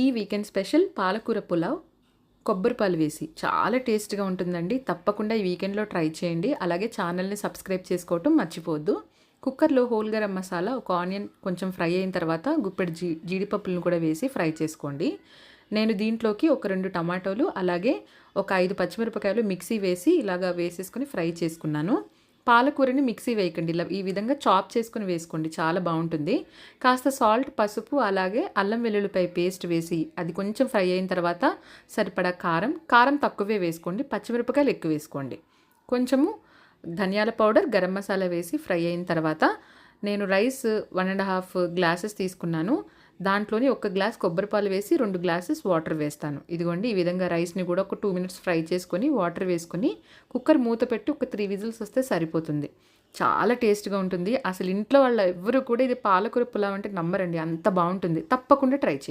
ఈ weekend special పాలకూర పులావ్ కొబ్బరిపాలు వేసి చాలా టేస్ట్గా ఉంటుందండి. తప్పకుండా ఈ వీకెండ్లో ట్రై చేయండి. అలాగే ఛానల్ని సబ్స్క్రైబ్ చేసుకోవటం మర్చిపోవద్దు. కుక్కర్లో హోల్ గరం మసాలా, ఒక ఆనియన్ కొంచెం ఫ్రై అయిన తర్వాత గుప్పెడు జీడిపప్పులను కూడా వేసి ఫ్రై చేసుకోండి. నేను దీంట్లోకి ఒక 2 టమాటోలు అలాగే ఒక 5 పచ్చిమిరపకాయలు మిక్సీ వేసి ఇలాగా వేసేసుకొని ఫ్రై చేసుకున్నాను. పాలకూరని మిక్సీ వేయకండి, ఇలా ఈ విధంగా చాప్ చేసుకుని వేసుకోండి, చాలా బాగుంటుంది. కాస్త సాల్ట్, పసుపు అలాగే అల్లం వెల్లుల్లిపాయ పేస్ట్ వేసి అది కొంచెం ఫ్రై అయిన తర్వాత సరిపడా కారం తక్కువే వేసుకోండి, పచ్చిమిరపకాయలు ఎక్కువ వేసుకోండి. కొంచెము ధనియాల పౌడర్, గరం మసాలా వేసి ఫ్రై అయిన తర్వాత నేను రైస్ 1.5 గ్లాసెస్ తీసుకున్నాను. దాంట్లోని 1 గ్లాస్ కొబ్బరిపాలు వేసి 2 గ్లాసెస్ వాటర్ వేస్తాను. ఇదిగోండి, ఈ విధంగా రైస్ని కూడా ఒక 2 మినిట్స్ ఫ్రై చేసుకొని వాటర్ వేసుకొని కుక్కర్ మూత పెట్టి ఒక 3 విజిల్స్ వస్తే సరిపోతుంది. చాలా టేస్ట్గా ఉంటుంది. అసలు ఇంట్లో వాళ్ళ ఎవ్వరు కూడా ఇది పాలకూర పులావ్ అంటే నమ్మరండి, అంత బాగుంటుంది. తప్పకుండా ట్రై చేయండి.